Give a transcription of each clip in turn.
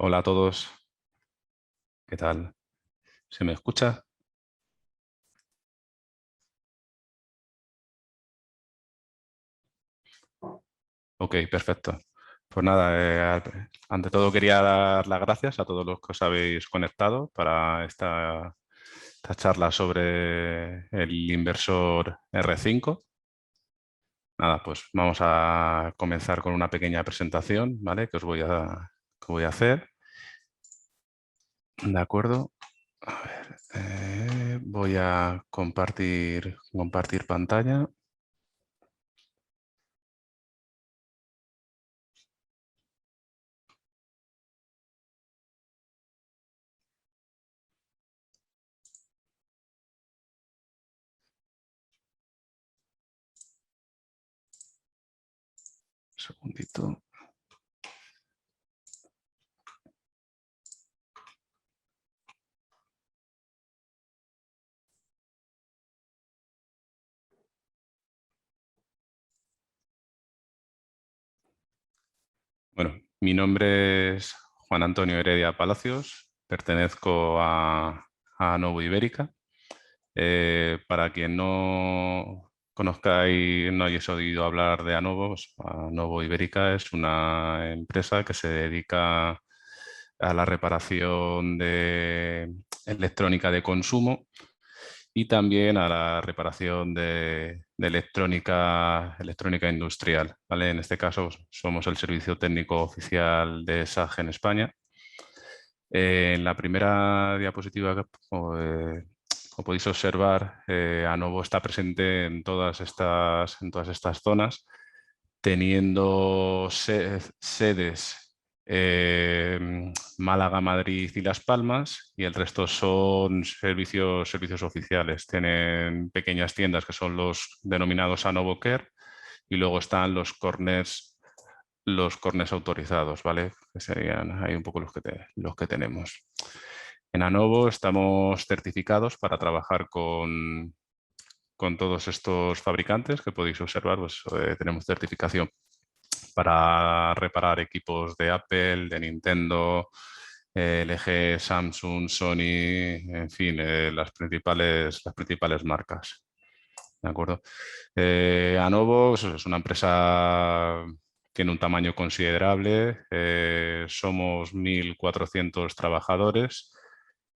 Hola a todos, ¿qué tal? ¿Se me escucha? Ok, perfecto. Pues nada, ante todo quería dar las gracias a todos los que os habéis conectado para esta charla sobre el inversor R5. Nada, pues vamos a comenzar con una pequeña presentación, ¿vale? Que voy a hacer. ¿De acuerdo? A ver, voy a compartir pantalla. Un segundito. Bueno, mi nombre es Juan Antonio Heredia Palacios, pertenezco a Novo Ibérica. Para quien no conozcáis, no hayáis oído hablar de Anovo, pues, Novo Ibérica es una empresa que se dedica a la reparación de electrónica de consumo y también a la reparación de electrónica industrial, ¿vale? En este caso somos el servicio técnico oficial de SAG en España. En la primera diapositiva, como podéis observar, Anovo está presente en todas estas zonas, teniendo sedes Málaga, Madrid y Las Palmas, y el resto son servicios oficiales. Tienen pequeñas tiendas que son los denominados Anovo Care, y luego están los corners autorizados, ¿vale? Que serían ahí un poco los que tenemos. En Anovo estamos certificados para trabajar con todos estos fabricantes que podéis observar. Pues, tenemos certificación para reparar equipos de Apple, de Nintendo, LG, Samsung, Sony, en fin, las principales marcas. ¿De acuerdo? Anovo es una empresa, tiene un tamaño considerable, somos 1.400 trabajadores.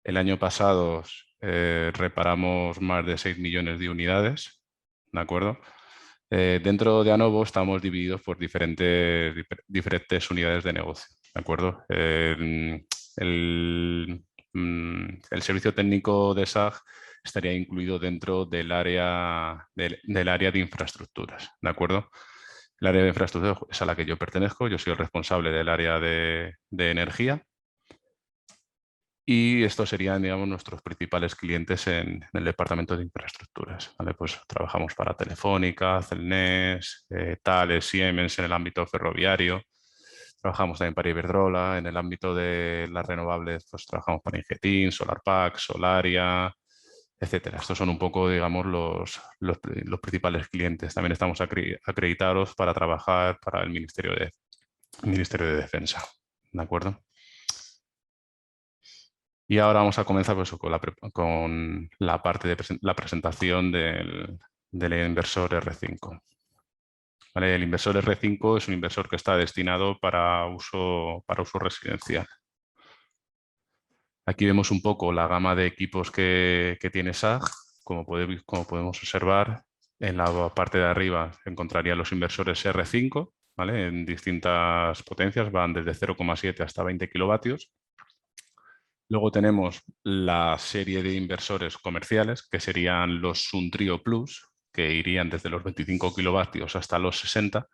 El año pasado reparamos más de 6 millones de unidades, ¿de acuerdo? Dentro de Anovo estamos divididos por diferentes unidades de negocio, ¿de acuerdo? El servicio técnico de SAG estaría incluido dentro del área de infraestructuras, ¿de acuerdo? El área de infraestructuras es a la que yo pertenezco, yo soy el responsable del área de energía, y estos serían, digamos, nuestros principales clientes en el departamento de infraestructuras, ¿vale? Pues trabajamos para Telefónica, Celnes, Thales, Siemens en el ámbito ferroviario. Trabajamos también para Iberdrola. En el ámbito de las renovables, pues trabajamos para Ingetin, Solarpack, Solaria, etcétera. Estos son un poco, digamos, los principales clientes. También estamos acreditados para trabajar para el Ministerio de Defensa, ¿de acuerdo? Y ahora vamos a comenzar, pues, con la parte de la presentación del inversor R5. ¿Vale? El inversor R5 es un inversor que está destinado para uso residencial. Aquí vemos un poco la gama de equipos que tiene SAG. Como podemos observar, en la parte de arriba encontraría los inversores R5, ¿vale? En distintas potencias, van desde 0,7 hasta 20 kilovatios. Luego tenemos la serie de inversores comerciales, que serían los Suntrio Plus, que irían desde los 25 kilovatios hasta los 60.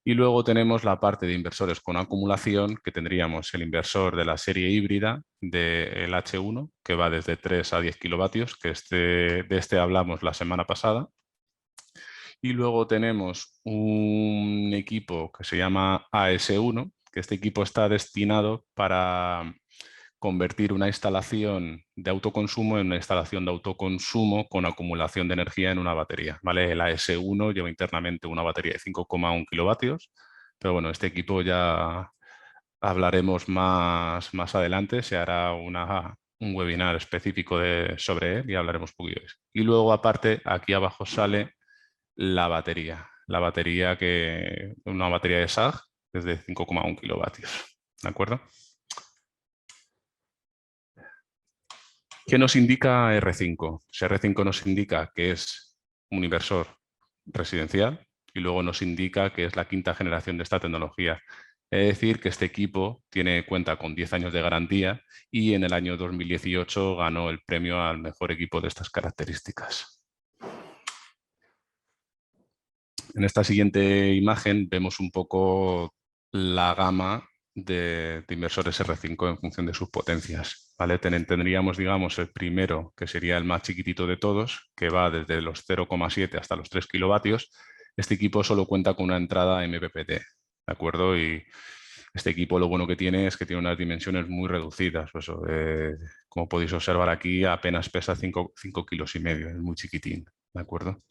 Y luego tenemos la parte de inversores con acumulación, que tendríamos el inversor de la serie híbrida del H1, que va desde 3 a 10 kilovatios, que de este hablamos la semana pasada. Y luego tenemos un equipo que se llama AS1, que este equipo está destinado para convertir una instalación de autoconsumo en una instalación de autoconsumo con acumulación de energía en una batería, ¿vale? El AS1 lleva internamente una batería de 5,1 kilovatios, pero bueno, este equipo ya hablaremos más adelante, se hará un webinar específico sobre él y hablaremos un poquito de eso. Y luego, aparte, aquí abajo sale la batería. La batería una batería de SAG es de 5,1 kilovatios. ¿De acuerdo? ¿Qué nos indica R5? Si R5 nos indica que es un inversor residencial y luego nos indica que es la quinta generación de esta tecnología. Es decir, que este equipo cuenta con 10 años de garantía y en el año 2018 ganó el premio al mejor equipo de estas características. En esta siguiente imagen vemos un poco la gama de inversores R5 en función de sus potencias. ¿Vale? Tendríamos, digamos, el primero, que sería el más chiquitito de todos, que va desde los 0,7 hasta los 3 kilovatios. Este equipo solo cuenta con una entrada MPPT, ¿de acuerdo? Y este equipo lo bueno que tiene es que tiene unas dimensiones muy reducidas. Pues, como podéis observar aquí, apenas pesa 5 kilos y medio, es muy chiquitín, ¿de acuerdo?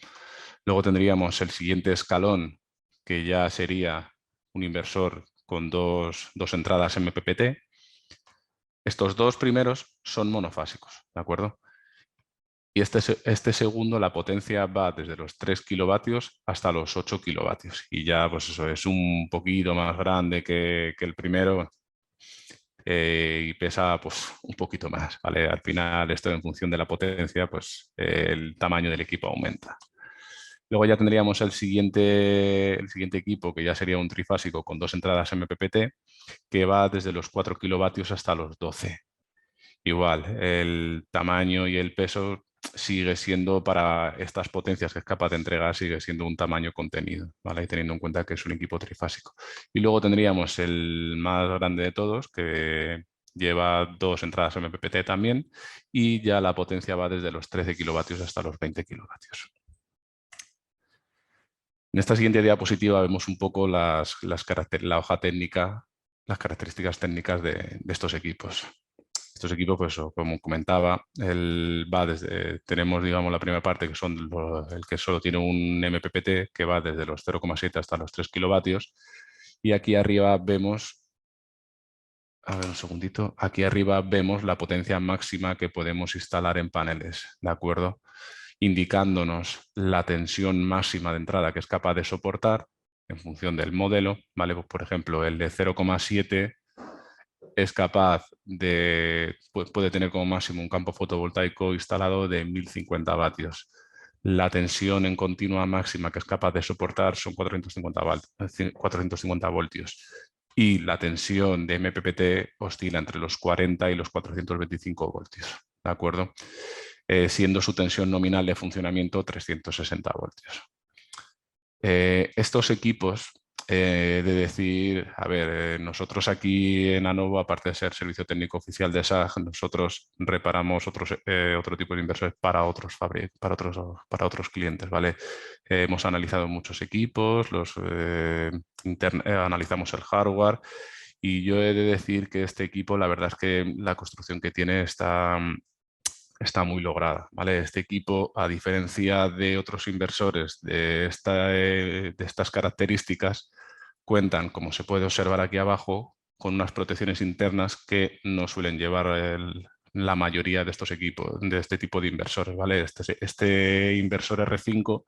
Luego tendríamos el siguiente escalón, que ya sería un inversor con dos entradas MPPT. Estos dos primeros son monofásicos, ¿de acuerdo? Y este segundo, la potencia va desde los 3 kilovatios hasta los 8 kilovatios. Y ya, pues eso, es un poquito más grande que el primero y pesa pues un poquito más, ¿vale? Al final, esto en función de la potencia, pues el tamaño del equipo aumenta. Luego ya tendríamos el siguiente equipo, que ya sería un trifásico con dos entradas MPPT, que va desde los 4 kilovatios hasta los 12. Igual, el tamaño y el peso sigue siendo para estas potencias que es capaz de entregar, sigue siendo un tamaño contenido, ¿vale? Y teniendo en cuenta que es un equipo trifásico. Y luego tendríamos el más grande de todos, que lleva dos entradas MPPT también, y ya la potencia va desde los 13 kilovatios hasta los 20 kilovatios. En esta siguiente diapositiva vemos un poco la hoja técnica, las características técnicas de estos equipos. Estos equipos, pues, como comentaba, tenemos, digamos, la primera parte, que son el que solo tiene un MPPT, que va desde los 0,7 hasta los 3 kilovatios. Y aquí arriba vemos, a ver un segundito, aquí arriba vemos la potencia máxima que podemos instalar en paneles, ¿de acuerdo? Indicándonos la tensión máxima de entrada que es capaz de soportar en función del modelo, ¿vale? Pues, por ejemplo, el de 0,7 es capaz puede tener como máximo un campo fotovoltaico instalado de 1050 vatios. La tensión en continua máxima que es capaz de soportar son 450 voltios. Y la tensión de MPPT oscila entre los 40 y los 425 voltios, ¿de acuerdo? Siendo su tensión nominal de funcionamiento 360 voltios. Estos equipos, de decir, a ver, nosotros aquí en ANOVO, aparte de ser servicio técnico oficial de SAG, nosotros reparamos otro tipo de inversores para otros clientes, ¿vale? Hemos analizado muchos equipos, analizamos el hardware y yo he de decir que este equipo, la verdad es que la construcción que tiene está muy lograda, ¿vale? Este equipo, a diferencia de otros inversores de estas características, cuentan, como se puede observar aquí abajo, con unas protecciones internas que no suelen llevar la mayoría de estos equipos, de este tipo de inversores, ¿vale? Este inversor R5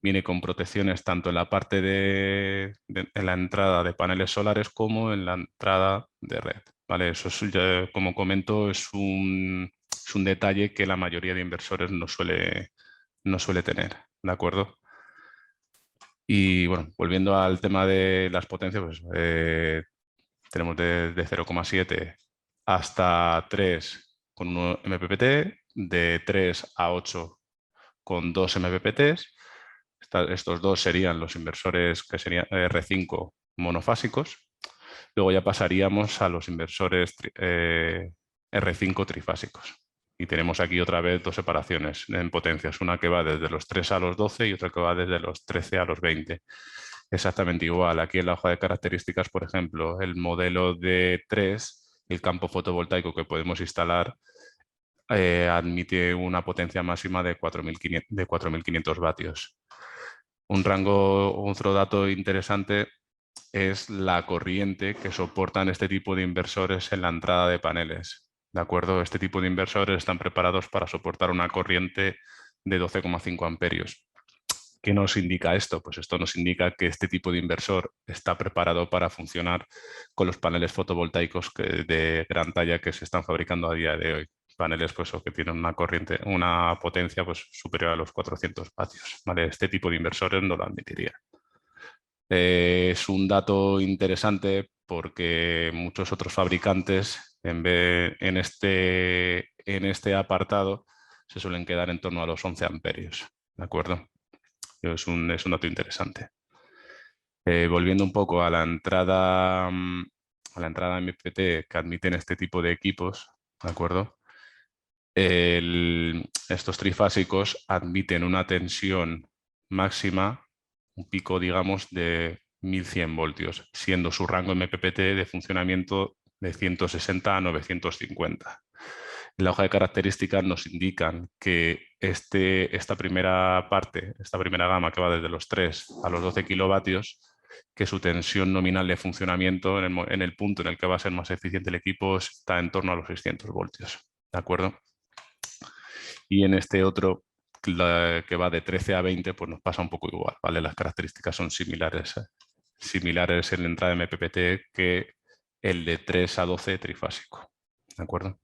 viene con protecciones tanto en la parte en la entrada de paneles solares como en la entrada de red, ¿vale? Eso es, como comento, es un detalle que la mayoría de inversores no suele tener, ¿de acuerdo? Y bueno, volviendo al tema de las potencias, pues, tenemos desde 0,7 hasta 3 con 1 MPPT, de 3 a 8 con 2 MPPTs. Estos dos serían los inversores que serían R5 monofásicos. Luego ya pasaríamos a los inversores R5 trifásicos. Y tenemos aquí otra vez dos separaciones en potencias, una que va desde los 3 a los 12 y otra que va desde los 13 a los 20. Exactamente igual. Aquí en la hoja de características, por ejemplo, el modelo de 3, el campo fotovoltaico que podemos instalar, admite una potencia máxima de 4.500 vatios. Otro dato interesante es la corriente que soportan este tipo de inversores en la entrada de paneles. ¿De acuerdo? Este tipo de inversores están preparados para soportar una corriente de 12,5 amperios. ¿Qué nos indica esto? Pues esto nos indica que este tipo de inversor está preparado para funcionar con los paneles fotovoltaicos de gran talla que se están fabricando a día de hoy. Paneles pues, que tienen una corriente, una potencia pues, superior a los 400 vatios. ¿Vale? Este tipo de inversores no lo admitiría. Es un dato interesante porque muchos otros fabricantes en este apartado se suelen quedar en torno a los 11 amperios. ¿De acuerdo? Es un dato interesante. Volviendo un poco a la entrada MPPT que admiten este tipo de equipos, ¿de acuerdo? Estos trifásicos admiten una tensión máxima, un pico, digamos, de 1100 voltios, siendo su rango MPPT de funcionamiento de 160 a 950. En la hoja de características nos indican que esta primera parte, esta primera gama que va desde los 3 a los 12 kilovatios, que su tensión nominal de funcionamiento en el punto en el que va a ser más eficiente el equipo está en torno a los 600 voltios. ¿De acuerdo? Y en este otro, que va de 13 a 20, pues nos pasa un poco igual, ¿vale? Las características son similares en la entrada de MPPT que el de 3 a 12 trifásico. ¿De acuerdo?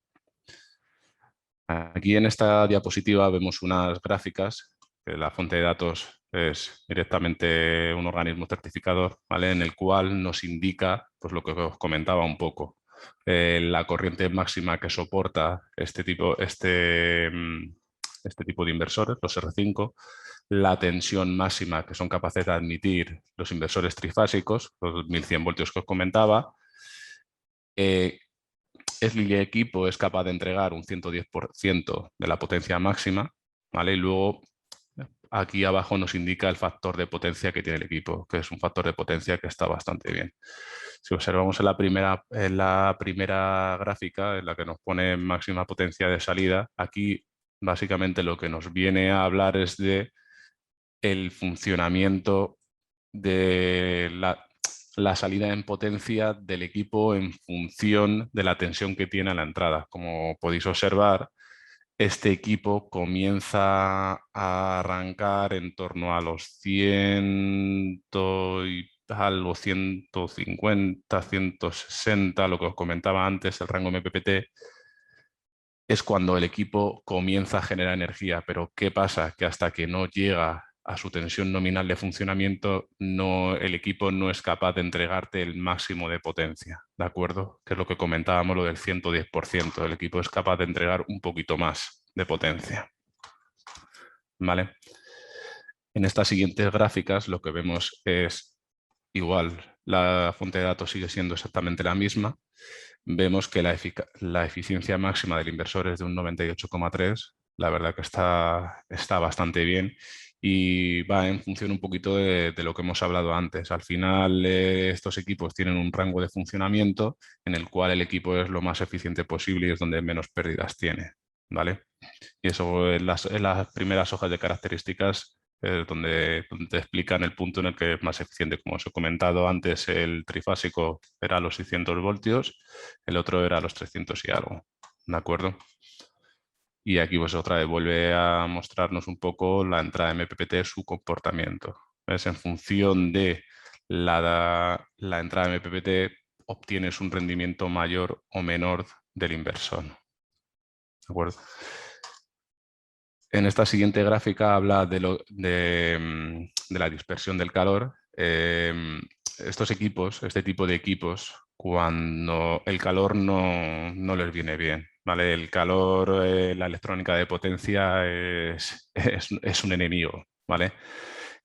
Aquí en esta diapositiva vemos unas gráficas, que la fuente de datos es directamente un organismo certificador, ¿vale? En el cual nos indica pues, lo que os comentaba un poco. La corriente máxima que soporta este tipo de inversores, los R5, la tensión máxima que son capaces de admitir los inversores trifásicos, los 1100 voltios que os comentaba. El equipo es capaz de entregar un 110% de la potencia máxima, ¿vale? Y luego aquí abajo nos indica el factor de potencia que tiene el equipo, que es un factor de potencia que está bastante bien. Si observamos en la primera gráfica, en la que nos pone máxima potencia de salida, aquí básicamente lo que nos viene a hablar es de el funcionamiento de la salida en potencia del equipo en función de la tensión que tiene a la entrada. Como podéis observar, este equipo comienza a arrancar en torno a los 100 y algo, 150, 160, lo que os comentaba antes, el rango MPPT, es cuando el equipo comienza a generar energía. Pero ¿qué pasa? Que hasta que no llega a su tensión nominal de funcionamiento, el equipo no es capaz de entregarte el máximo de potencia, ¿de acuerdo? Que es lo que comentábamos, lo del 110%. El equipo es capaz de entregar un poquito más de potencia, ¿vale? En estas siguientes gráficas lo que vemos es igual, la fuente de datos sigue siendo exactamente la misma. Vemos que la eficiencia máxima del inversor es de un 98,3. La verdad que está bastante bien y va en función un poquito de lo que hemos hablado antes. Al final, estos equipos tienen un rango de funcionamiento en el cual el equipo es lo más eficiente posible y es donde menos pérdidas tiene, ¿vale? Y eso en las primeras hojas de características donde te explican el punto en el que es más eficiente. Como os he comentado antes, el trifásico era a los 600 voltios, el otro era a los 300 y algo, ¿de acuerdo? Y aquí pues otra vez vuelve a mostrarnos un poco la entrada MPPT, su comportamiento. ¿Ves? En función de la entrada MPPT obtienes un rendimiento mayor o menor del inversor. ¿De acuerdo? En esta siguiente gráfica habla de la dispersión del calor. Estos equipos, este tipo de equipos, cuando el calor no les viene bien, ¿vale? El calor, la electrónica de potencia es un enemigo, ¿vale?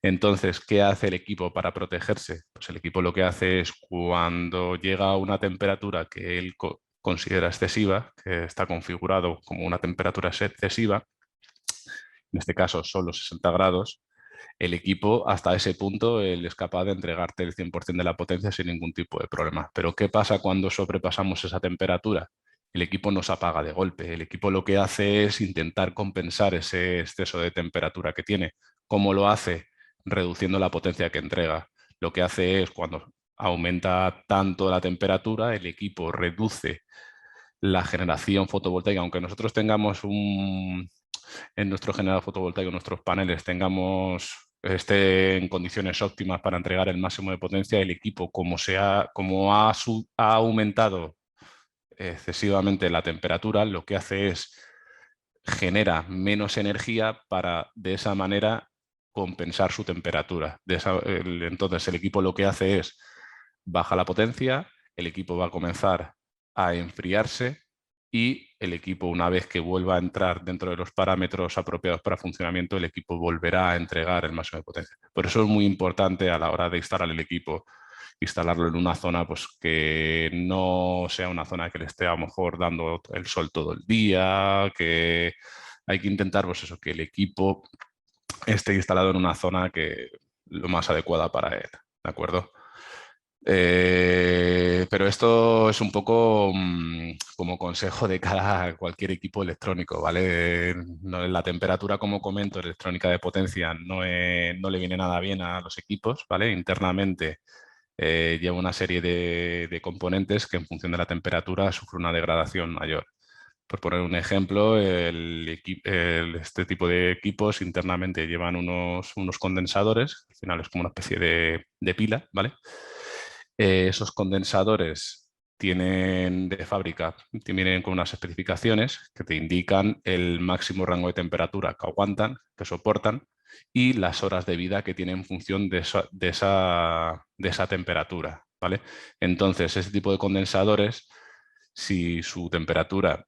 Entonces, ¿qué hace el equipo para protegerse? Pues el equipo lo que hace es cuando llega a una temperatura que él considera excesiva, que está configurado como una temperatura excesiva, en este caso son los 60 grados, el equipo hasta ese punto él es capaz de entregarte el 100% de la potencia sin ningún tipo de problema. Pero ¿qué pasa cuando sobrepasamos esa temperatura? El equipo nos apaga de golpe. El equipo lo que hace es intentar compensar ese exceso de temperatura que tiene. ¿Cómo lo hace? Reduciendo la potencia que entrega. Lo que hace es cuando aumenta tanto la temperatura, el equipo reduce la generación fotovoltaica, aunque nosotros tengamos en nuestro generador fotovoltaico, nuestros paneles, esté en condiciones óptimas para entregar el máximo de potencia, el equipo, ha aumentado excesivamente la temperatura, lo que hace es genera menos energía para de esa manera compensar su temperatura. Entonces el equipo lo que hace es baja la potencia, el equipo va a comenzar a enfriarse y el equipo, una vez que vuelva a entrar dentro de los parámetros apropiados para funcionamiento, el equipo volverá a entregar el máximo de potencia. Por eso es muy importante a la hora de instalar el equipo, instalarlo en una zona pues, que no sea una zona que le esté a lo mejor dando el sol todo el día, que hay que intentar pues eso, que el equipo esté instalado en una zona lo más adecuada para él, ¿de acuerdo? Pero esto es un poco como consejo de cara a cualquier equipo electrónico, ¿vale? La temperatura, como comento, electrónica de potencia no le viene nada bien a los equipos, ¿vale? Internamente lleva una serie de componentes que en función de la temperatura sufre una degradación mayor. Por poner un ejemplo, este tipo de equipos internamente llevan unos condensadores, al final es como una especie de pila, ¿vale? Esos condensadores tienen de fábrica, vienen con unas especificaciones que te indican el máximo rango de temperatura que aguantan, que soportan, y las horas de vida que tienen en función de esa temperatura, ¿vale? Entonces, ese tipo de condensadores, si su temperatura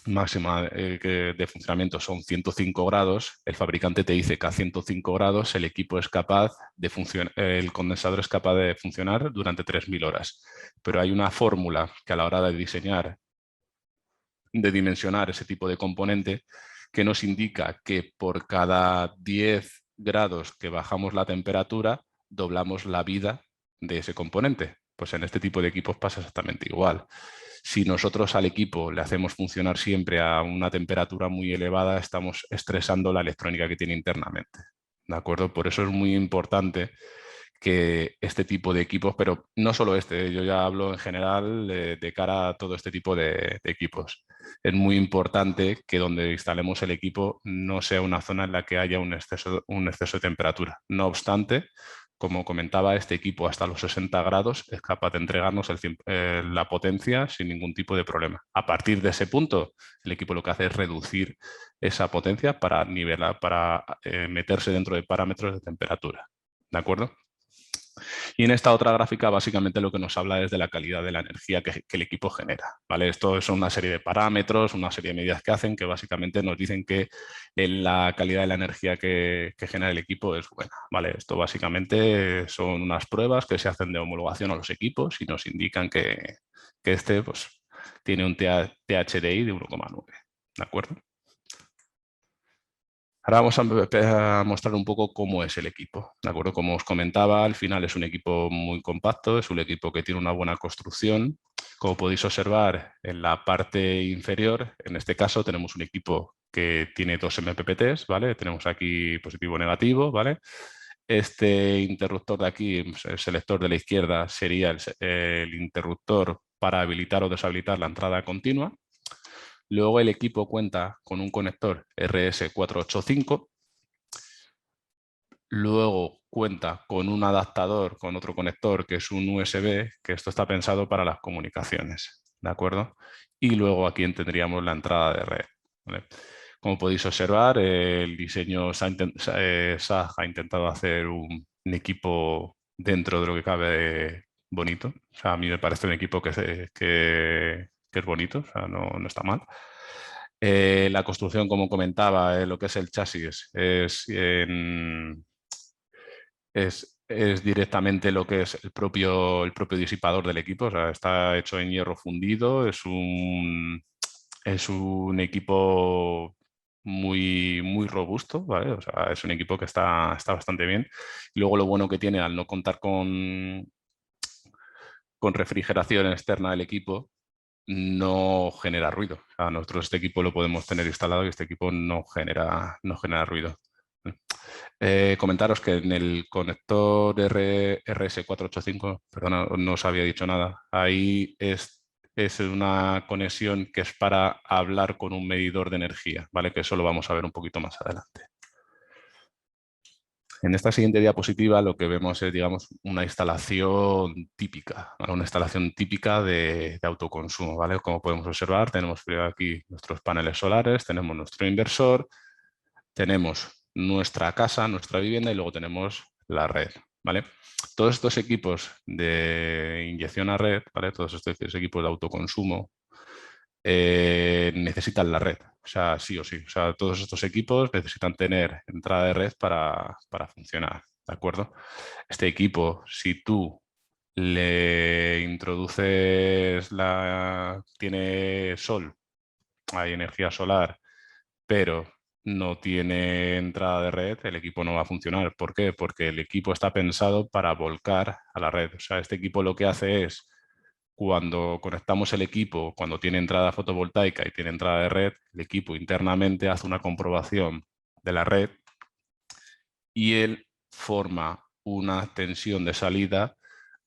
máxima de funcionamiento son 105 grados, el fabricante te dice que a 105 grados el equipo es capaz de funcionar, el condensador es capaz de funcionar durante 3000 horas. Pero hay una fórmula que a la hora de diseñar, de dimensionar ese tipo de componente, que nos indica que por cada 10 grados que bajamos la temperatura, doblamos la vida de ese componente. Pues en este tipo de equipos pasa exactamente igual. Si nosotros al equipo le hacemos funcionar siempre a una temperatura muy elevada, estamos estresando la electrónica que tiene internamente. ¿De acuerdo? Por eso es muy importante que este tipo de equipos, pero no solo yo ya hablo en general de cara a todo este tipo de equipos. Es muy importante que donde instalemos el equipo no sea una zona en la que haya un exceso de temperatura. No obstante, como comentaba, este equipo hasta los 60 grados es capaz de entregarnos la potencia sin ningún tipo de problema. A partir de ese punto, el equipo lo que hace es reducir esa potencia para nivelar, para meterse dentro de parámetros de temperatura. ¿De acuerdo? Y en esta otra gráfica básicamente lo que nos habla es de la calidad de la energía que el equipo genera, ¿vale? Esto son una serie de parámetros, una serie de medidas que hacen que básicamente nos dicen que la calidad de la energía que genera el equipo es buena, ¿vale? Esto básicamente son unas pruebas que se hacen de homologación a los equipos y nos indican que este pues, tiene un THDI de 1,9, ¿de acuerdo? Ahora vamos a mostrar un poco cómo es el equipo, ¿de acuerdo? Como os comentaba, al final es un equipo muy compacto, es un equipo que tiene una buena construcción. Como podéis observar en la parte inferior, en este caso tenemos un equipo que tiene dos MPPTs, ¿vale? Tenemos aquí positivo y negativo, ¿vale? Este interruptor de aquí, el selector de la izquierda, sería el interruptor para habilitar o deshabilitar la entrada continua. Luego el equipo cuenta con un conector RS485. Luego cuenta con un adaptador, con otro conector que es un USB, que esto está pensado para las comunicaciones, ¿de acuerdo? Y luego aquí tendríamos la entrada de red, ¿vale? Como podéis observar, el diseño SAG ha intentado hacer un equipo dentro de lo que cabe bonito. O sea, a mí me parece un equipo que es bonito, o sea, no está mal. La construcción, como comentaba, lo que es el chasis es directamente lo que es el propio disipador del equipo. O sea, está hecho en hierro fundido, es un equipo muy robusto, ¿vale? O sea, es un equipo que está bastante bien. Y luego lo bueno que tiene al no contar con refrigeración externa del equipo, no genera ruido. O sea, nosotros este equipo lo podemos tener instalado y este equipo no genera ruido. Comentaros que en el conector RS485, perdona, no os había dicho nada, ahí es una conexión que es para hablar con un medidor de energía, ¿vale? Que eso lo vamos a ver un poquito más adelante. En esta siguiente diapositiva lo que vemos es, digamos, una instalación típica, ¿vale? Una instalación típica de autoconsumo, ¿vale? Como podemos observar, tenemos aquí nuestros paneles solares, tenemos nuestro inversor, tenemos nuestra casa, nuestra vivienda y luego tenemos la red, ¿vale? Todos estos equipos de inyección a red, ¿vale? Todos estos equipos de autoconsumo necesitan la red, o sea, sí o sí. O sea, todos estos equipos necesitan tener entrada de red para funcionar, ¿de acuerdo? Este equipo, si tú le introduces tiene sol, hay energía solar, pero no tiene entrada de red, el equipo no va a funcionar. ¿Por qué? Porque el equipo está pensado para volcar a la red. O sea, este equipo lo que hace es, cuando conectamos el equipo, cuando tiene entrada fotovoltaica y tiene entrada de red, el equipo internamente hace una comprobación de la red y él forma una tensión de salida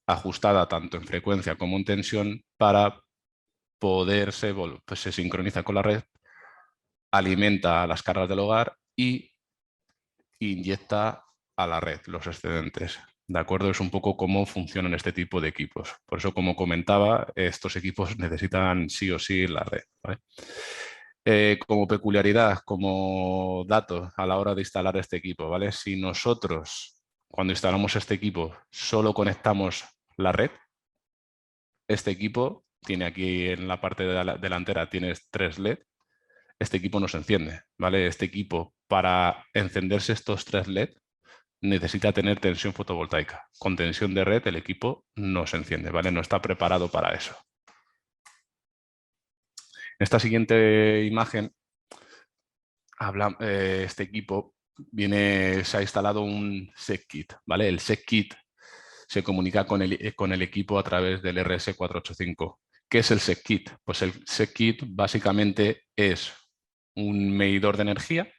ajustada tanto en frecuencia como en tensión para poderse, pues se sincroniza con la red, alimenta las cargas del hogar y inyecta a la red los excedentes. ¿De acuerdo? Es un poco cómo funcionan este tipo de equipos. Por eso, como comentaba, estos equipos necesitan sí o sí la red, ¿vale? Como peculiaridad, como dato a la hora de instalar este equipo, ¿vale? Si nosotros, cuando instalamos este equipo, solo conectamos la red, este equipo tiene aquí en la parte delantera tienes 3 LED, este equipo no se enciende, ¿vale? Este equipo, para encenderse estos 3 LED, necesita tener tensión fotovoltaica. Con tensión de red el equipo no se enciende, ¿vale? No está preparado para eso. En esta siguiente imagen, este equipo se ha instalado un SecKit, ¿vale? El SecKit se comunica con el equipo a través del RS485. ¿Qué es el SecKit? Pues el SecKit básicamente es un medidor de energía,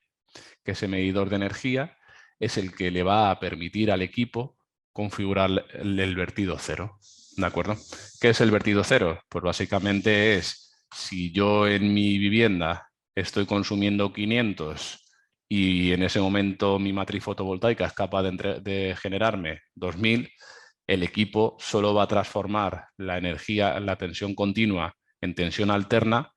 que ese medidor de energía es el que le va a permitir al equipo configurar el vertido cero. ¿De acuerdo? ¿Qué es el vertido cero? Pues básicamente es, si yo en mi vivienda estoy consumiendo 500 y en ese momento mi matriz fotovoltaica es capaz de generarme 2000, el equipo solo va a transformar la energía, la tensión continua en tensión alterna,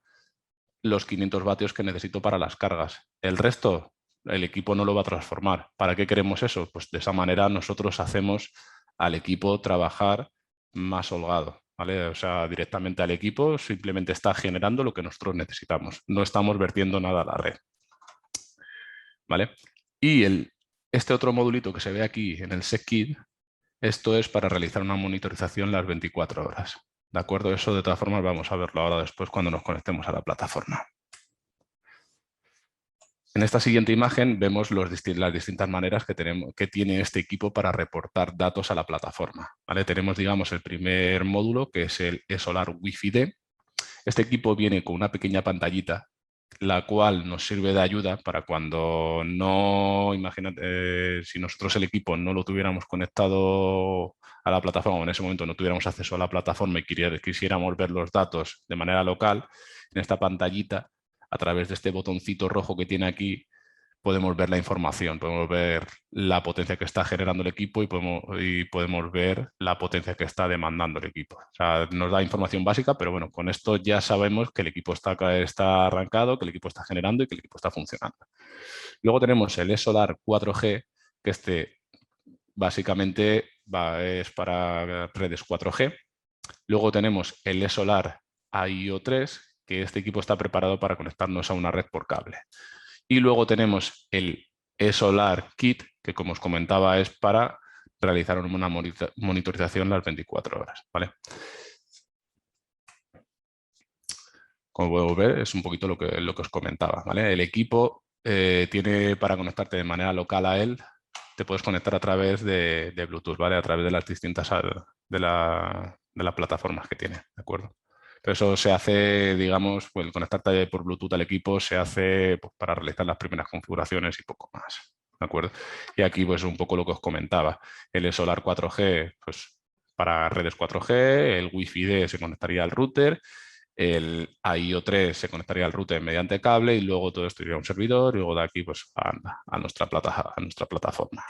los 500 vatios que necesito para las cargas. El resto, el equipo no lo va a transformar. ¿Para qué queremos eso? Pues de esa manera nosotros hacemos al equipo trabajar más holgado, ¿vale? O sea, directamente al equipo simplemente está generando lo que nosotros necesitamos. No estamos vertiendo nada a la red, ¿vale? Y este otro modulito que se ve aquí en el SecKit, esto es para realizar una monitorización las 24 horas. ¿De acuerdo? Eso de todas formas vamos a verlo ahora después cuando nos conectemos a la plataforma. En esta siguiente imagen vemos las distintas maneras que tiene este equipo para reportar datos a la plataforma, ¿vale? Tenemos, digamos, el primer módulo, que es el eSolar Wi-Fi D. Este equipo viene con una pequeña pantallita, la cual nos sirve de ayuda para cuando no, imagínate, si nosotros el equipo no lo tuviéramos conectado a la plataforma o en ese momento no tuviéramos acceso a la plataforma y quisiéramos ver los datos de manera local, en esta pantallita, a través de este botoncito rojo que tiene aquí, podemos ver la información, podemos ver la potencia que está generando el equipo y podemos ver la potencia que está demandando el equipo. O sea, nos da información básica, pero bueno, con esto ya sabemos que el equipo está arrancado, que el equipo está generando y que el equipo está funcionando. Luego tenemos el eSolar 4G, que básicamente es para redes 4G. Luego tenemos el eSolar AIO3, que este equipo está preparado para conectarnos a una red por cable. Y luego tenemos el eSolar Kit, que como os comentaba es para realizar una monitorización las 24 horas, ¿vale? Como podemos ver, es un poquito lo que os comentaba, ¿vale? El equipo tiene para conectarte de manera local a él, te puedes conectar a través de Bluetooth, ¿vale? A través de las distintas de las plataformas que tiene, ¿de acuerdo? Pero eso se hace, digamos, pues el conectarte por Bluetooth al equipo se hace pues, para realizar las primeras configuraciones y poco más. ¿de acuerdo? Y aquí pues un poco lo que os comentaba. El Solar 4G, pues para redes 4G, el Wi-Fi D se conectaría al router, el AIO 3 se conectaría al router mediante cable y luego todo esto iría a un servidor y luego de aquí pues a nuestra plataforma.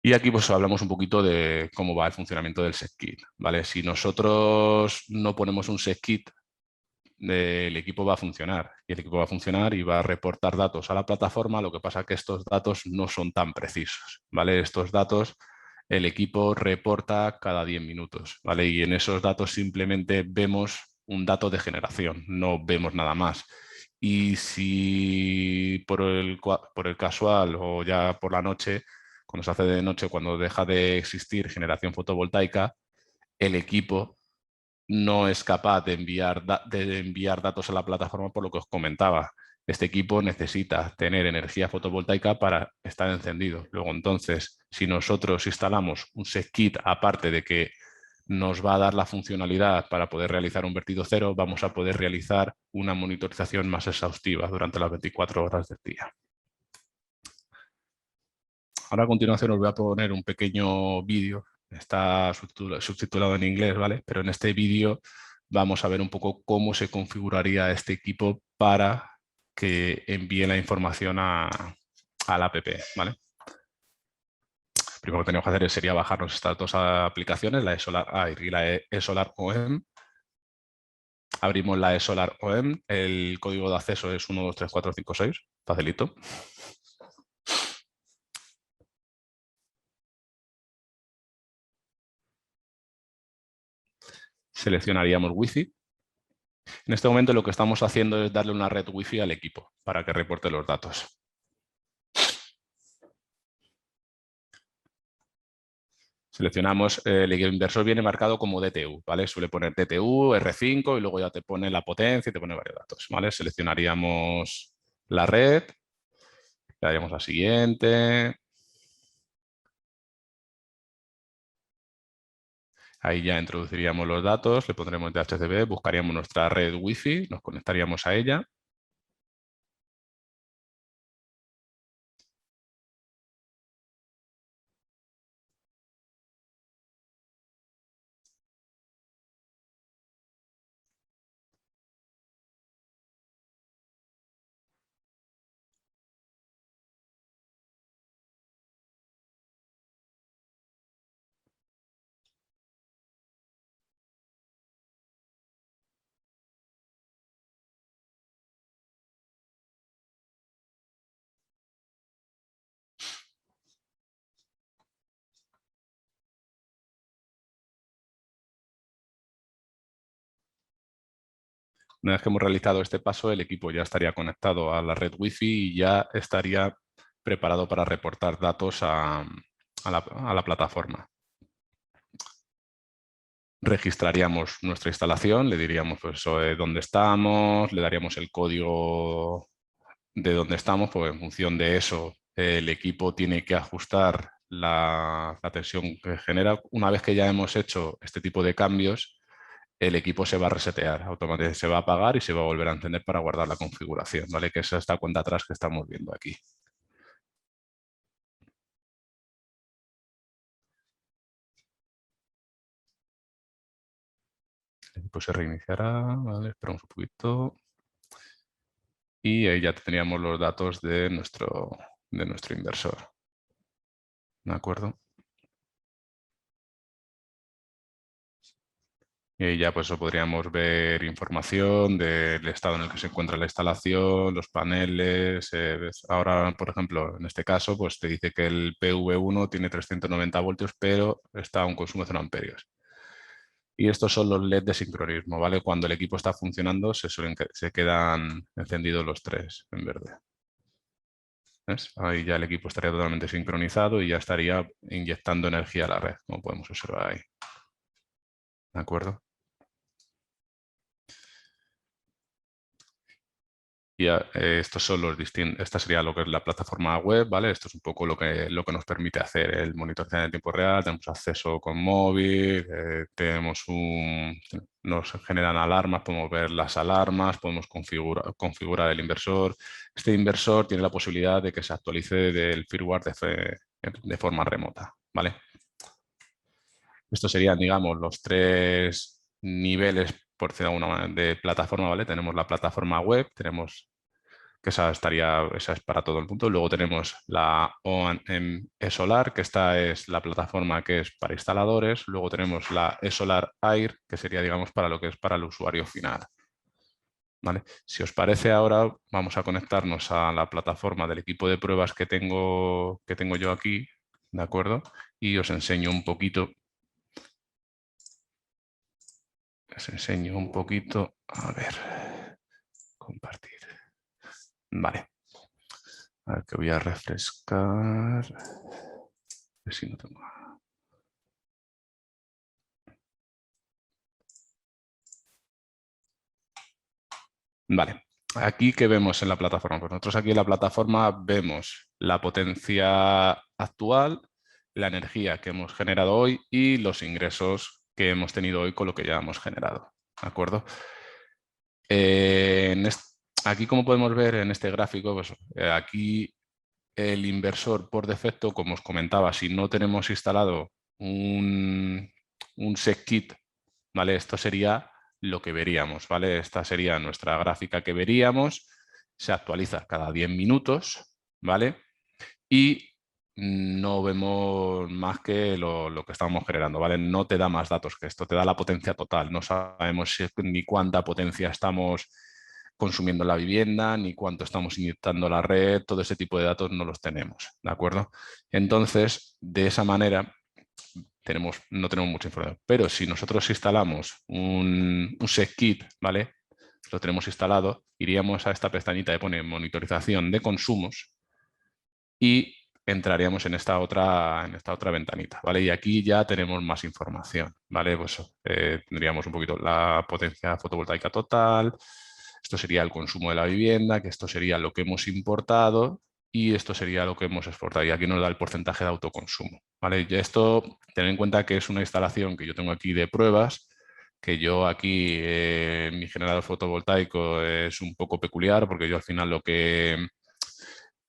Y aquí pues hablamos un poquito de cómo va el funcionamiento del SecKit, ¿vale? Si nosotros no ponemos un SecKit, el equipo va a funcionar y el equipo va a funcionar y va a reportar datos a la plataforma. Lo que pasa es que estos datos no son tan precisos, ¿vale? Estos datos el equipo reporta cada 10 minutos, ¿vale? Y en esos datos simplemente vemos un dato de generación, no vemos nada más. Y si por el casual o ya por la noche, cuando se hace de noche, cuando deja de existir generación fotovoltaica, el equipo no es capaz de enviar datos a la plataforma por lo que os comentaba. Este equipo necesita tener energía fotovoltaica para estar encendido. Luego, entonces, si nosotros instalamos un SecKit, aparte de que nos va a dar la funcionalidad para poder realizar un vertido cero, vamos a poder realizar una monitorización más exhaustiva durante las 24 horas del día. Ahora a continuación os voy a poner un pequeño vídeo. Está subtitulado en inglés, ¿vale? Pero en este vídeo vamos a ver un poco cómo se configuraría este equipo para que envíe la información a la app, ¿vale? Primero que tenemos que hacer sería bajarnos estas dos aplicaciones, la eSolar Air y la eSolar OEM. Abrimos la eSolar OEM, el código de acceso es 123456, facilito. Seleccionaríamos Wi-Fi. En este momento lo que estamos haciendo es darle una red Wi-Fi al equipo para que reporte los datos. Seleccionamos, el inversor viene marcado como DTU, ¿vale? Suele poner DTU, R5 y luego ya te pone la potencia y te pone varios datos, ¿vale? Seleccionaríamos la red, le daríamos la siguiente. Ahí ya introduciríamos los datos, le pondremos DHCP, buscaríamos nuestra red Wi-Fi, nos conectaríamos a ella. Una vez que hemos realizado este paso, el equipo ya estaría conectado a la red Wi-Fi y ya estaría preparado para reportar datos a la plataforma. Registraríamos nuestra instalación, le diríamos pues, dónde estamos, le daríamos el código de dónde estamos, pues en función de eso el equipo tiene que ajustar la tensión que genera. Una vez que ya hemos hecho este tipo de cambios, el equipo se va a resetear, automáticamente se va a apagar y se va a volver a encender para guardar la configuración, ¿vale? Que es esta cuenta atrás que estamos viendo aquí. El equipo se reiniciará, ¿vale? Esperamos un poquito. Y ahí ya tendríamos los datos de nuestro inversor. ¿De acuerdo? Y ahí ya pues podríamos ver información del estado en el que se encuentra la instalación, los paneles. Ahora, por ejemplo, en este caso, pues te dice que el PV1 tiene 390 voltios, pero está a un consumo de 0 amperios. Y estos son los LED de sincronismo, ¿vale? Cuando el equipo está funcionando se quedan encendidos los tres en verde. ¿Ves? Ahí ya el equipo estaría totalmente sincronizado y ya estaría inyectando energía a la red, como podemos observar ahí. ¿De acuerdo? Y estos son esta sería lo que es la plataforma web, ¿vale? Esto es un poco lo que nos permite hacer el monitoreo en tiempo real. Tenemos acceso con móvil, nos generan alarmas, podemos ver las alarmas, podemos configurar el inversor. Este inversor tiene la posibilidad de que se actualice del firmware de forma remota, ¿vale? Estos serían, digamos, los 3 niveles, por decirlo de alguna manera, de plataforma, ¿vale? Tenemos la plataforma web, tenemos que esa es para todo el mundo. Luego tenemos la ONM eSolar, que esta es la plataforma que es para instaladores. Luego tenemos la eSolar Air, que sería, digamos, para lo que es para el usuario final. ¿Vale? Si os parece, ahora vamos a conectarnos a la plataforma del equipo de pruebas que tengo yo aquí, ¿de acuerdo? Y os enseño un poquito. A ver, compartir. Vale. A ver, que voy a refrescar. A ver si no tengo. Vale. Aquí, ¿qué vemos en la plataforma? Pues nosotros aquí en la plataforma vemos la potencia actual, la energía que hemos generado hoy y los ingresos que hemos tenido hoy con lo que ya hemos generado. ¿De acuerdo? Aquí, como podemos ver en este gráfico, pues, aquí el inversor por defecto, como os comentaba, si no tenemos instalado un SecKit, ¿vale? Esto sería lo que veríamos, ¿vale? Esta sería nuestra gráfica que veríamos, se actualiza cada 10 minutos, ¿vale? Y no vemos más que lo que estamos generando, ¿vale? No te da más datos que esto, te da la potencia total. No sabemos ni cuánta potencia estamos consumiendo la vivienda, ni cuánto estamos inyectando a la red, todo ese tipo de datos no los tenemos, ¿de acuerdo? Entonces, de esa manera, no tenemos mucha información. Pero si nosotros instalamos un SecKit, ¿vale? Lo tenemos instalado, iríamos a esta pestañita que pone monitorización de consumos y entraríamos en esta otra ventanita, ¿vale? Y aquí ya tenemos más información, ¿vale? Pues tendríamos un poquito la potencia fotovoltaica total, esto sería el consumo de la vivienda, que esto sería lo que hemos importado y esto sería lo que hemos exportado. Y aquí nos da el porcentaje de autoconsumo, ¿vale? Y esto, tener en cuenta que es una instalación que yo tengo aquí de pruebas, que yo aquí, mi generador fotovoltaico es un poco peculiar porque yo al final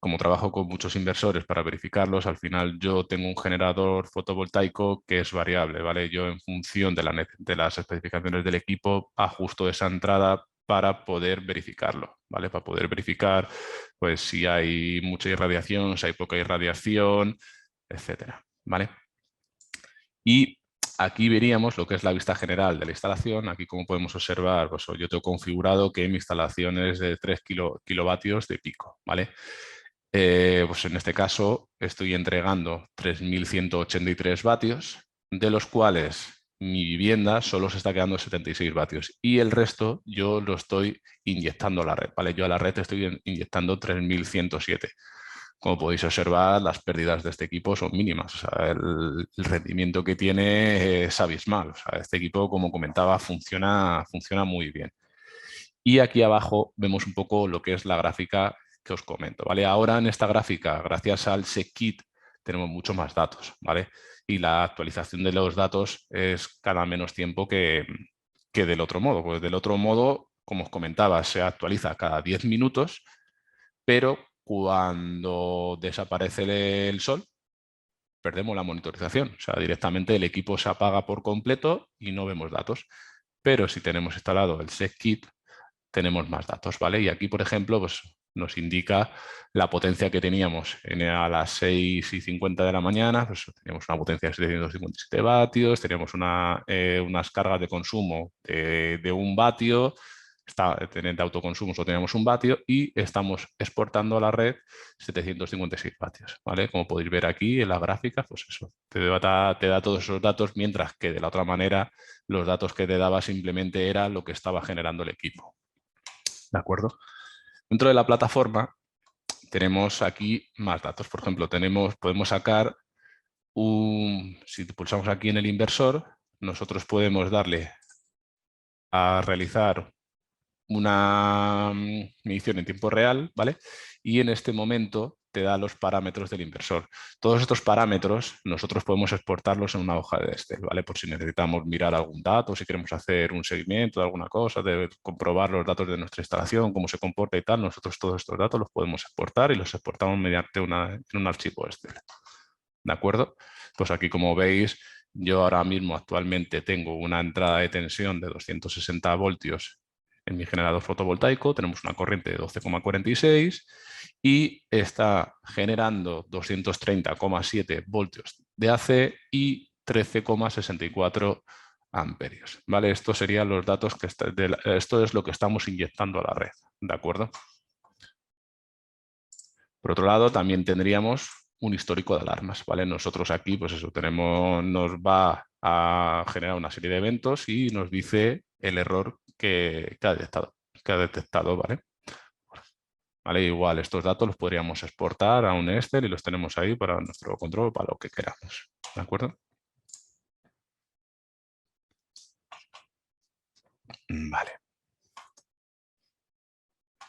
como trabajo con muchos inversores para verificarlos, al final yo tengo un generador fotovoltaico que es variable, ¿vale? Yo en función de las especificaciones del equipo ajusto esa entrada para poder verificarlo, ¿vale? Para poder verificar pues si hay mucha irradiación, si hay poca irradiación, etcétera, ¿vale? Y aquí veríamos lo que es la vista general de la instalación. Aquí, como podemos observar, pues yo tengo configurado que mi instalación es de 3 kilovatios de pico, ¿vale? Pues en este caso estoy entregando 3.183 vatios, de los cuales mi vivienda solo se está quedando 76 vatios y el resto yo lo estoy inyectando a la red, ¿vale? Yo a la red estoy inyectando 3.107. Como podéis observar, las pérdidas de este equipo son mínimas. O sea, el rendimiento que tiene es abismal. O sea, este equipo, como comentaba, funciona muy bien. Y aquí abajo vemos un poco lo que es la gráfica que os comento, ¿vale? Ahora en esta gráfica, gracias al SecKit, tenemos mucho más datos, ¿vale? Y la actualización de los datos es cada menos tiempo que del otro modo. Pues del otro modo, como os comentaba, se actualiza cada 10 minutos, pero cuando desaparece el sol, perdemos la monitorización. O sea, directamente el equipo se apaga por completo y no vemos datos. Pero si tenemos instalado el SecKit, tenemos más datos, ¿vale? Y aquí, por ejemplo, pues nos indica la potencia que teníamos a las 6:50 de la mañana, pues teníamos una potencia de 757 vatios, teníamos unas cargas de consumo de 1 vatio, de autoconsumo solo teníamos 1 vatio y estamos exportando a la red 756 vatios, ¿vale? Como podéis ver aquí en la gráfica, pues eso, te da todos esos datos, mientras que de la otra manera los datos que te daba simplemente era lo que estaba generando el equipo. ¿De acuerdo? Dentro de la plataforma tenemos aquí más datos. Por ejemplo, podemos sacar si pulsamos aquí en el inversor, nosotros podemos darle a realizar una medición en tiempo real, ¿vale? Y en este momento te da los parámetros del inversor. Todos estos parámetros nosotros podemos exportarlos en una hoja de Excel, ¿vale? Por si necesitamos mirar algún dato, si queremos hacer un seguimiento de alguna cosa, de comprobar los datos de nuestra instalación, cómo se comporta y tal, nosotros todos estos datos los podemos exportar y los exportamos mediante en un archivo Excel. ¿De acuerdo? Pues aquí, como veis, yo ahora mismo actualmente tengo una entrada de tensión de 260 voltios en mi generador fotovoltaico, tenemos una corriente de 12,46 y está generando 230,7 voltios de AC y 13,64 amperios. ¿Vale? Estos serían los datos que esto es lo que estamos inyectando a la red. ¿De acuerdo? Por otro lado, también tendríamos un histórico de alarmas, ¿vale? Nosotros aquí, pues eso, nos va a generar una serie de eventos y nos dice el error que ha detectado, ¿vale? ¿Vale? Igual estos datos los podríamos exportar a un Excel y los tenemos ahí para nuestro control, para lo que queramos, ¿de acuerdo? Vale.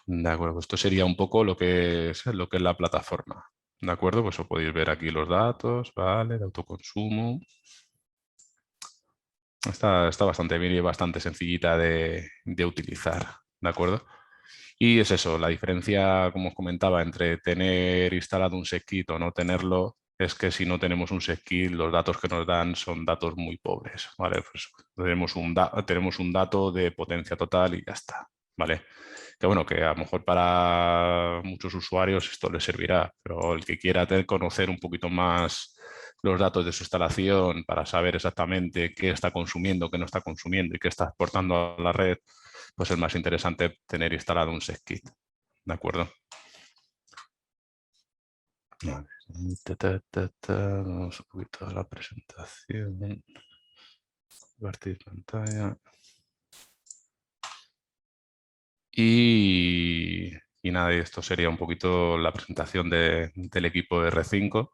De acuerdo, esto sería un poco lo que es la plataforma. ¿De acuerdo? Pues os podéis ver aquí los datos, ¿vale? De autoconsumo. Está bastante bien y bastante sencillita de utilizar, ¿de acuerdo? Y es eso, la diferencia, como os comentaba, entre tener instalado un SecKit o no tenerlo, es que si no tenemos un SecKit, los datos que nos dan son datos muy pobres, ¿vale? Pues tenemos un dato de potencia total y ya está, ¿vale? Que bueno, que a lo mejor para muchos usuarios esto les servirá, pero el que quiera conocer un poquito más los datos de su instalación para saber exactamente qué está consumiendo, qué no está consumiendo y qué está exportando a la red, pues es más interesante tener instalado un SecKit. ¿De acuerdo? Vale. Vamos un poquito a la presentación. Compartir pantalla. Y nada, esto sería un poquito la presentación del equipo de R5.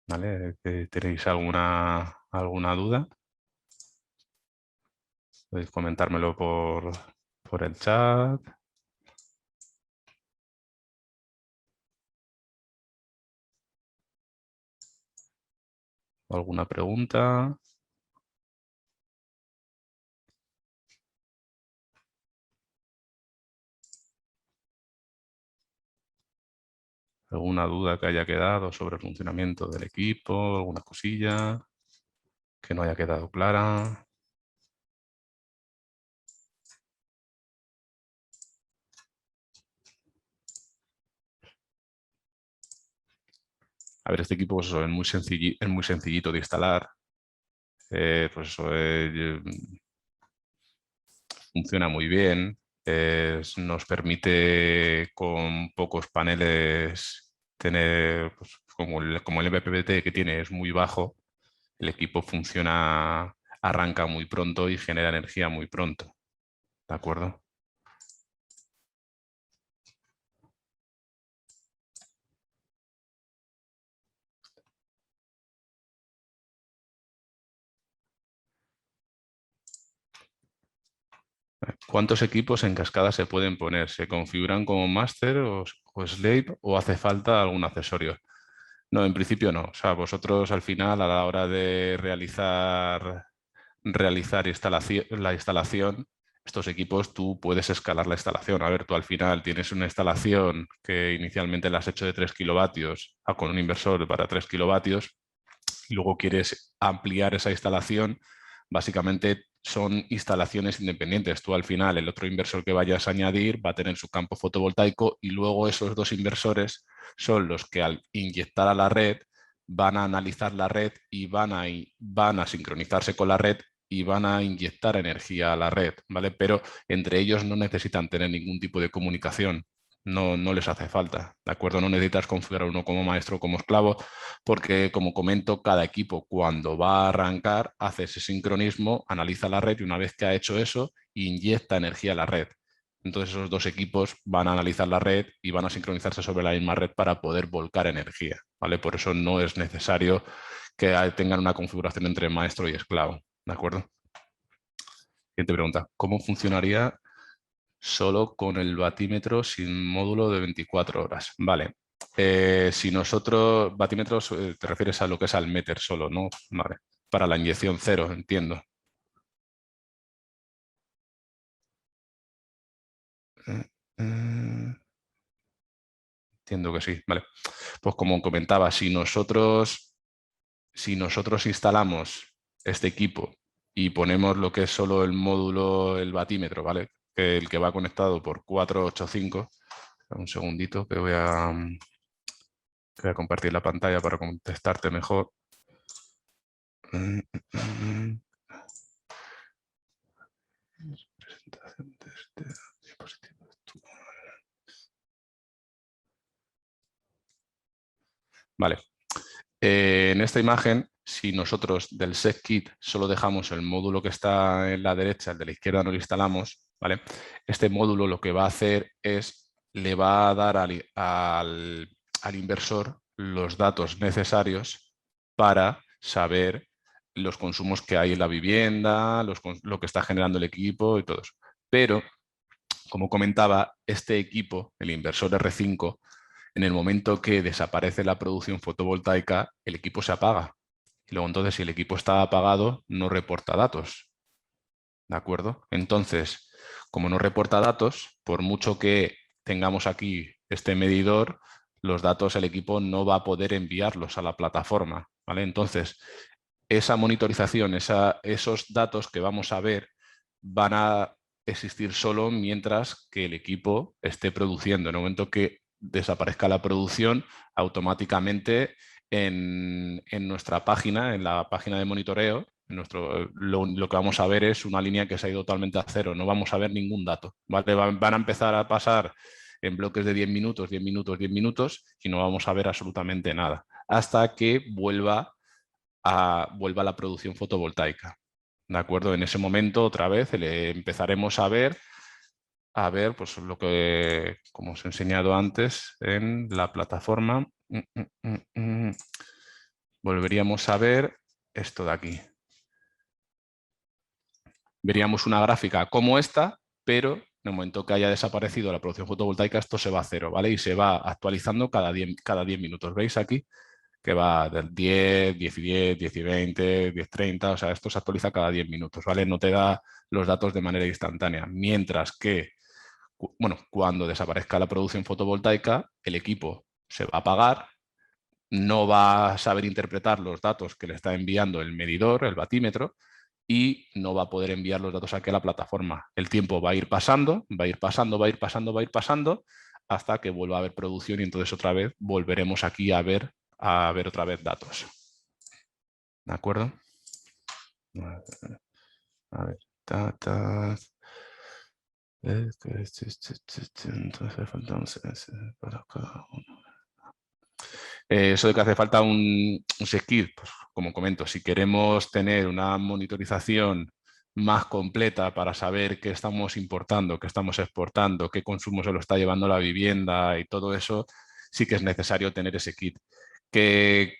¿Vale? ¿Tenéis alguna duda? Podéis comentármelo por el chat. ¿Alguna pregunta? ¿Alguna duda que haya quedado sobre el funcionamiento del equipo? ¿Alguna cosilla que no haya quedado clara? A ver, este equipo pues, eso, es muy sencillito de instalar. Pues eso, funciona muy bien. Nos permite con pocos paneles tener, pues, como el MPPT que tiene es muy bajo, el equipo arranca muy pronto y genera energía muy pronto. ¿De acuerdo? ¿Cuántos equipos en cascada se pueden poner? ¿Se configuran como máster o slave o hace falta algún accesorio? No, en principio no. O sea, vosotros al final, a la hora de realizar la instalación, estos equipos tú puedes escalar la instalación. A ver, tú al final tienes una instalación que inicialmente la has hecho de 3 kilovatios con un inversor para 3 kilovatios y luego quieres ampliar esa instalación. Básicamente son instalaciones independientes. Tú al final, el otro inversor que vayas a añadir va a tener su campo fotovoltaico y luego esos dos inversores son los que al inyectar a la red van a analizar la red y van a sincronizarse con la red y van a inyectar energía a la red, ¿vale? Pero entre ellos no necesitan tener ningún tipo de comunicación. No les hace falta, ¿de acuerdo? No necesitas configurar uno como maestro o como esclavo, porque, como comento, cada equipo cuando va a arrancar hace ese sincronismo, analiza la red y una vez que ha hecho eso, inyecta energía a la red. Entonces esos dos equipos van a analizar la red y van a sincronizarse sobre la misma red para poder volcar energía, ¿vale? Por eso no es necesario que tengan una configuración entre maestro y esclavo, ¿de acuerdo? Siguiente pregunta. ¿Cómo funcionaría solo con el batímetro sin módulo de 24 horas. Vale. Si nosotros, batímetros, te refieres a lo que es al meter solo, ¿no? Vale. Para la inyección cero, entiendo. Entiendo que sí, vale. Pues como comentaba, si nosotros instalamos este equipo y ponemos lo que es solo el módulo, el batímetro, ¿vale? El que va conectado por 485. Un segundito que voy a compartir la pantalla para contestarte mejor. Presentación de este dispositivo. Vale. En esta imagen, si nosotros del SetKit solo dejamos el módulo que está en la derecha, el de la izquierda no lo instalamos, ¿vale? Este módulo lo que va a hacer es, le va a dar al inversor los datos necesarios para saber los consumos que hay en la vivienda, lo que está generando el equipo y todo eso. Pero, como comentaba, este equipo, el inversor R5, en el momento que desaparece la producción fotovoltaica, el equipo se apaga. Y luego entonces, si el equipo está apagado, no reporta datos. ¿De acuerdo? Entonces, como no reporta datos, por mucho que tengamos aquí este medidor, los datos el equipo no va a poder enviarlos a la plataforma. ¿Vale? Entonces, esa monitorización, esos datos que vamos a ver van a existir solo mientras que el equipo esté produciendo. En el momento que desaparezca la producción, automáticamente en nuestra página, en la página de monitoreo, lo que vamos a ver es una línea que se ha ido totalmente a cero. No vamos a ver ningún dato. ¿Vale? Van a empezar a pasar en bloques de 10 minutos, 10 minutos, 10 minutos y no vamos a ver absolutamente nada hasta que vuelva la producción fotovoltaica. ¿De acuerdo? En ese momento, otra vez, le empezaremos a ver pues, lo que, como os he enseñado antes, en la plataforma. Volveríamos a ver esto de aquí. Veríamos una gráfica como esta, pero en el momento que haya desaparecido la producción fotovoltaica, esto se va a cero, ¿vale? Y se va actualizando cada 10 minutos. ¿Veis aquí? Que va del 10, 10 y 10, 10 y 20, 10, 30, o sea, esto se actualiza cada 10 minutos, ¿vale? No te da los datos de manera instantánea, mientras que, bueno, cuando desaparezca la producción fotovoltaica, el equipo se va a apagar, no va a saber interpretar los datos que le está enviando el medidor, el batímetro, y no va a poder enviar los datos aquí a la plataforma. El tiempo va a ir pasando, va a ir pasando, va a ir pasando, va a ir pasando, hasta que vuelva a haber producción y entonces otra vez volveremos aquí a ver otra vez datos. ¿De acuerdo? A ver, datos. Entonces faltamos para cada uno. Eso de que hace falta un SetKit, pues, como comento, si queremos tener una monitorización más completa para saber qué estamos importando, qué estamos exportando, qué consumo se lo está llevando la vivienda y todo eso, sí que es necesario tener ese kit. Que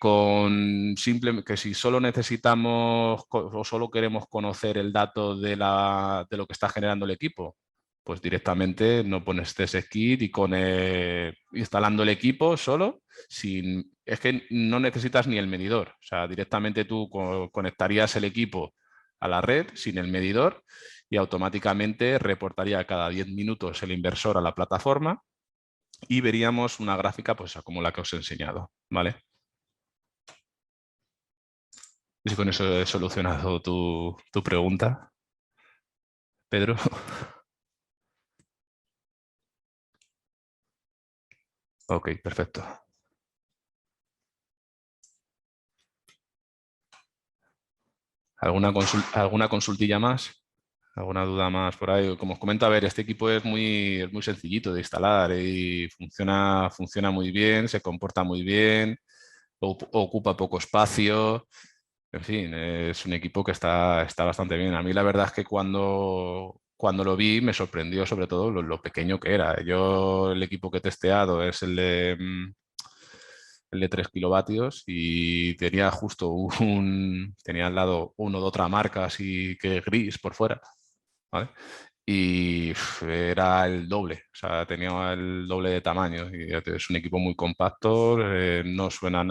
si solo necesitamos o solo queremos conocer el dato de lo que está generando el equipo, pues directamente no pones ese kit y instalando el equipo solo, es que no necesitas ni el medidor. O sea, directamente tú conectarías el equipo a la red sin el medidor y automáticamente reportaría cada 10 minutos el inversor a la plataforma y veríamos una gráfica pues, como la que os he enseñado, ¿vale? Y si con eso he solucionado tu pregunta, Pedro. Ok, perfecto. ¿Alguna consultilla más? ¿Alguna duda más por ahí? Como os comento, a ver, este equipo es muy sencillito de instalar y funciona muy bien, se comporta muy bien, ocupa poco espacio. En fin, es un equipo que está bastante bien. A mí la verdad es que cuando lo vi me sorprendió sobre todo lo pequeño que era. Yo el equipo que he testeado es el de 3 kilovatios y tenía justo tenía al lado uno de otra marca así que gris por fuera, ¿vale? y era el doble, o sea, tenía el doble de tamaño. Y es un equipo muy compacto, no suena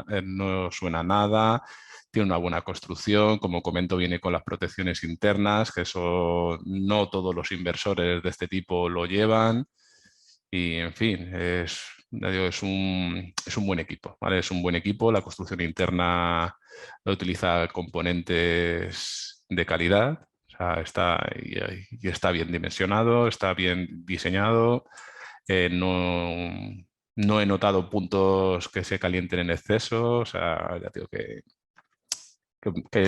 nada, tiene una buena construcción, como comento, viene con las protecciones internas, que eso no todos los inversores de este tipo lo llevan. Y en fin, ya digo, es un buen equipo, ¿vale? Es un buen equipo, la construcción interna utiliza componentes de calidad, o sea, y está bien dimensionado, está bien diseñado. No he notado puntos que se calienten en exceso, o sea, ya digo que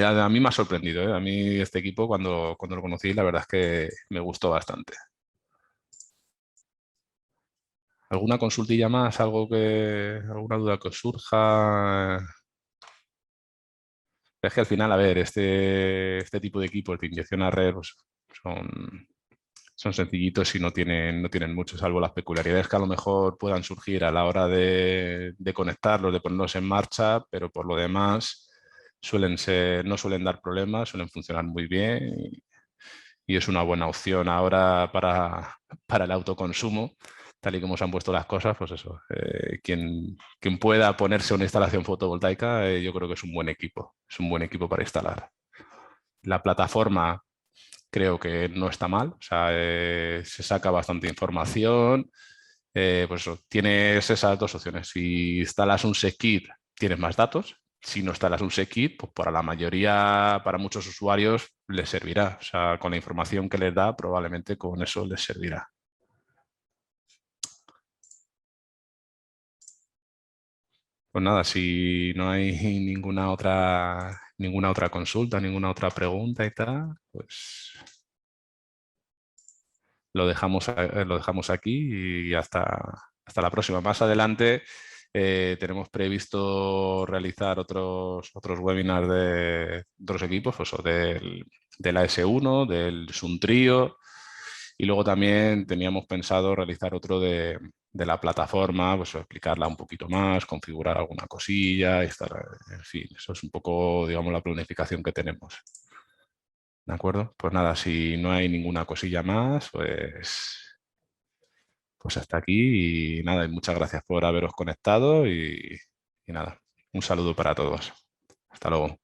a mí me ha sorprendido, ¿eh? A mí este equipo cuando lo conocí, la verdad es que me gustó bastante. ¿Alguna consultilla más? ¿Alguna duda que os surja? Es que al final, a ver, este tipo de equipos de inyección a red pues, son, son sencillitos y no tienen mucho, salvo las peculiaridades que a lo mejor puedan surgir a la hora de conectarlos, de ponerlos en marcha, pero por lo demás no suelen dar problemas, suelen funcionar muy bien y es una buena opción ahora para el autoconsumo, tal y como se han puesto las cosas, pues eso, quien pueda ponerse una instalación fotovoltaica, yo creo que es un buen equipo, es un buen equipo para instalar. La plataforma creo que no está mal, o sea, se saca bastante información, pues eso, tienes esas dos opciones. Si instalas un SecKit, tienes más datos. Si no instalas un SecKit, pues para la mayoría, para muchos usuarios, les servirá. O sea, con la información que les da, probablemente con eso les servirá. Pues nada, si no hay ninguna otra consulta, ninguna otra pregunta y tal, pues lo dejamos aquí y hasta la próxima. Más adelante tenemos previsto realizar otros webinars de otros equipos, pues, o del AS1, del Suntrio, y luego también teníamos pensado realizar otro de la plataforma, pues explicarla un poquito más, configurar alguna cosilla, y estar, en fin, eso es un poco, digamos, la planificación que tenemos. ¿De acuerdo? Pues nada, si no hay ninguna cosilla más, pues hasta aquí y nada, y muchas gracias por haberos conectado y nada, un saludo para todos. Hasta luego.